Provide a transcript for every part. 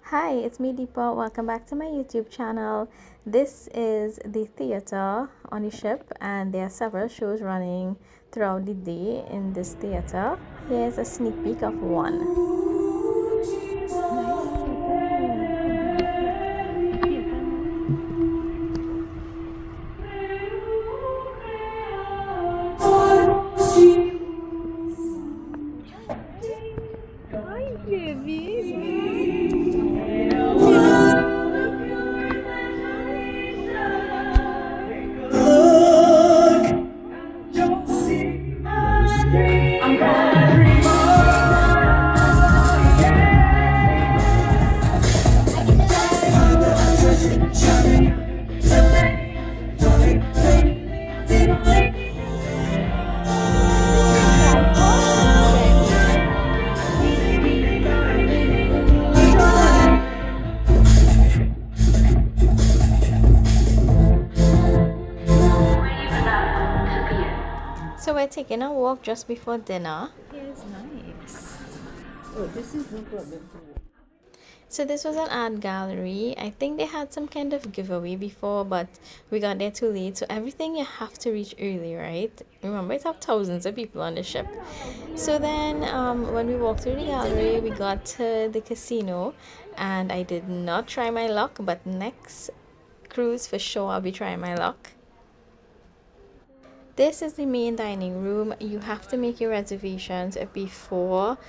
Hi, it's me Deepa. Welcome back to my YouTube channel. This is the theater on the ship, and there are several shows running throughout the day in this theater. Here's a sneak peek of one. So we're taking a walk just before dinner. It's nice. Oh, this is no problem. So this was an art gallery. I think they had some kind of giveaway before, but we got there too late. So everything you have to reach early, right? Remember, it have thousands of people on the ship. So then when we walked through the gallery, we got to the casino, and I did not try my luck, but next cruise for sure I'll be trying my luck. This is the main dining room. You have to make your reservations before.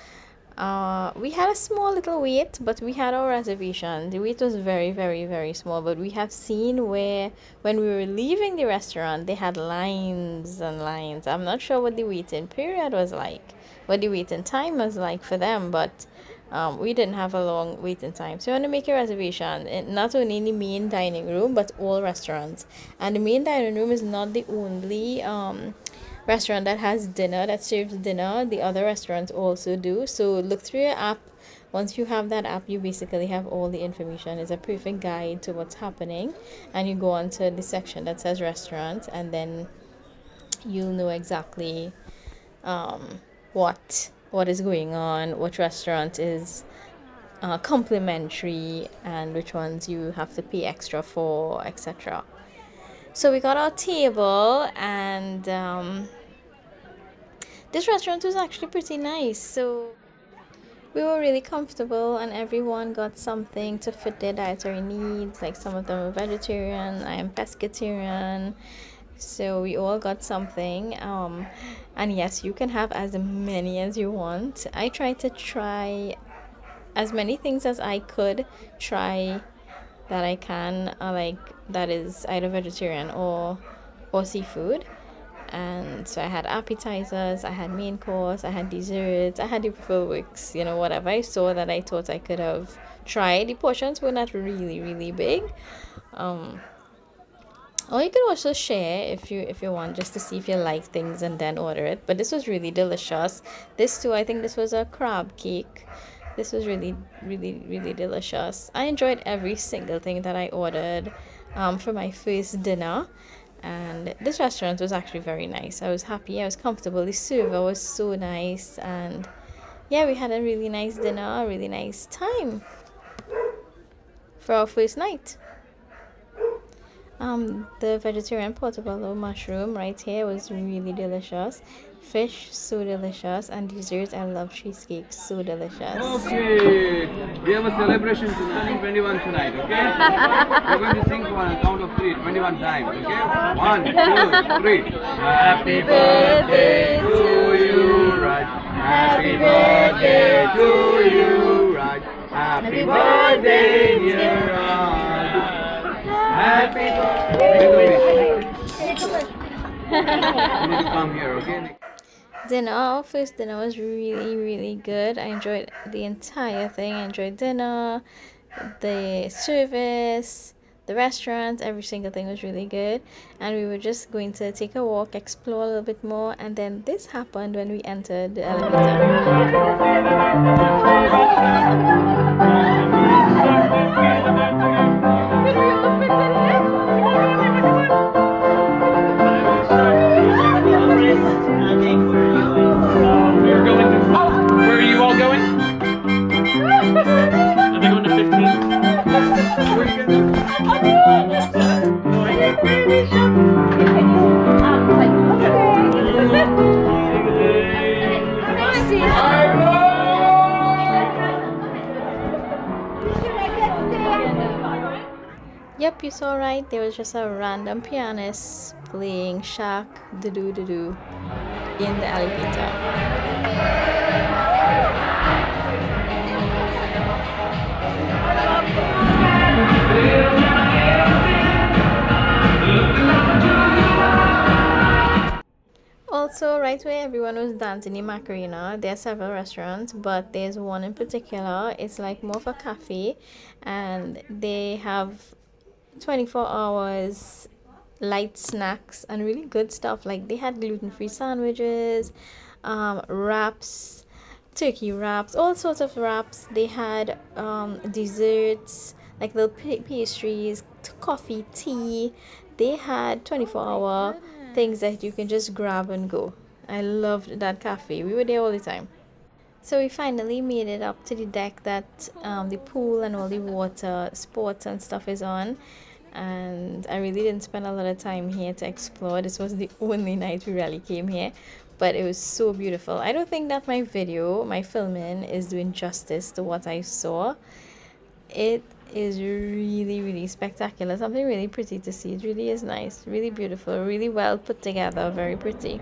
We had a small little wait, but we had our reservation. The wait was very, very, very small, but we have seen where when we were leaving the restaurant, they had lines and lines. I'm not sure what the waiting period was like, what the waiting time was like for them, but we didn't have a long waiting time. So you want to make your reservation not only in the main dining room, but all restaurants. And the main dining room is not the only restaurant that has dinner, that serves dinner. The other restaurants also do. So look through your app. Once you have that app, you basically have all the information. It's a perfect guide to what's happening, and you go on to the section that says restaurants, and then you'll know exactly what is going on, what restaurant is complimentary, and which ones you have to pay extra for, etc. So we got our table, and this restaurant was actually pretty nice. So we were really comfortable, and everyone got something to fit their dietary needs. Like some of them are vegetarian, I am pescatarian. So we all got something. And yes, you can have as many as you want. I tried to try as many things as I could try that I can, like that is either vegetarian or seafood. And so I had appetizers, I had main course, I had desserts, I had the fireworks, whatever I saw that I thought I could have tried. The portions were not really, really big. Or you can also share if you want, just to see if you like things and then order it. But this was really delicious. This too, I think this was a crab cake. This was really, really, really delicious. I enjoyed every single thing that I ordered for my first dinner. And this restaurant was actually very nice. I was happy, I was comfortable. The server was so nice. And yeah, we had a really nice dinner, a really nice time for our first night. The vegetarian portobello mushroom right here was really delicious. Fish, so delicious. And dessert, I love cheesecake, so delicious. Okay, we have a celebration turning 21 tonight, okay? We're going to sing for a count of 3, 21 times, okay? 1, 2, 3. Happy birthday to you, Raj. Happy birthday to you, Raj. Happy birthday, dear Raj. Happy birthday. You need to come here, okay? Dinner, our first dinner was really, really good. I enjoyed the entire thing. I enjoyed dinner, the service, the restaurant, every single thing was really good. And we were just going to take a walk, explore a little bit more, and then this happened when we entered the elevator. Where are you all going? Are they going to 15? Yep, you saw right. There was just a random pianist playing Shack do do do do in the elevator. Also, right where everyone was dancing in Macarena, there are several restaurants, but there's one in particular. It's like more of a cafe, and they have 24 hours light snacks and really good stuff. Like they had gluten-free sandwiches, wraps, turkey wraps, all sorts of wraps. They had desserts, like little pastries, coffee, tea. They had 24-hour things that you can just grab and go. I loved that cafe. We were there all the time. So we finally made it up to the deck that the pool and all the water sports and stuff is on. And I really didn't spend a lot of time here to explore. This was the only night we really came here, but it was so beautiful. I don't think that my filming is doing justice to what I saw. It is really, really spectacular. Something really pretty to see. It really is nice, really beautiful, really well put together, very pretty.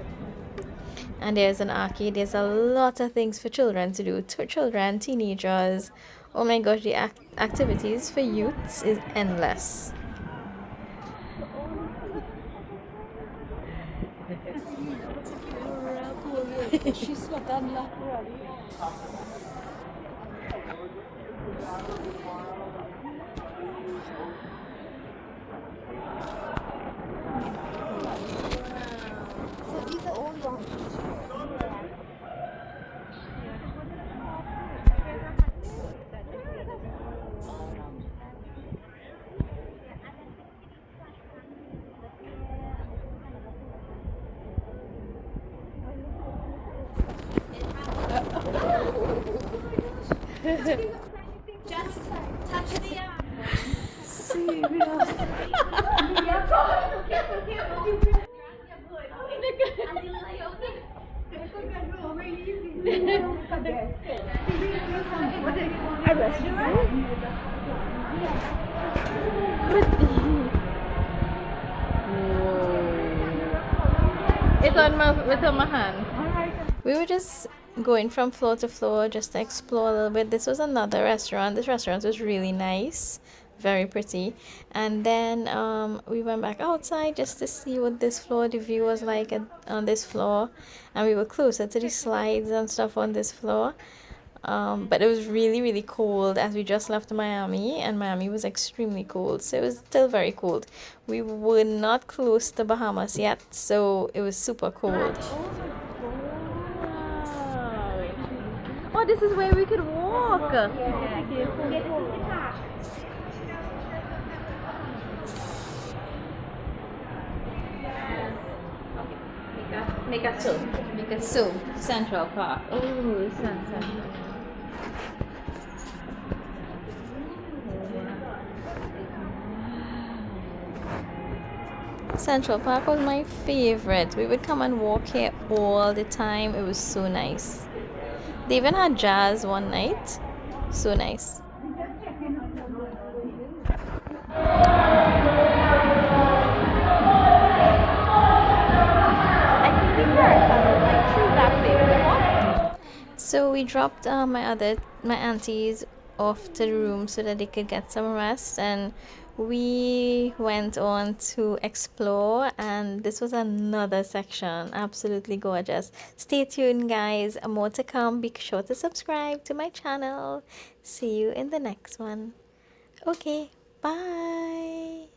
And there's an arcade. There's a lot of things for children to do. Children, teenagers. Oh my gosh, the activities for youths is endless. She's got that Just touch the A restaurant? It's on my hand. We were just going from floor to floor just to explore a little bit. This was another restaurant. This restaurant was really nice, very pretty. And then we went back outside just to see what this floor, the view was like on this floor. And we were closer to the slides and stuff on this floor. But it was really, really cold as we just left Miami, and Miami was extremely cold, so it was still very cold. We were not close to Bahamas yet, so it was super cold. Oh, this is where we could walk. Make a zoo. Central Park. Oh, Central. Central Park was my favorite. We would come and walk here all the time. It was so nice. They even had jazz one night. So nice. So we dropped my aunties off to the room so that they could get some rest, and we went on to explore, and this was another section. Absolutely gorgeous. Stay tuned, guys. More to come. Be sure to subscribe to my channel. See you in the next one. Okay, bye.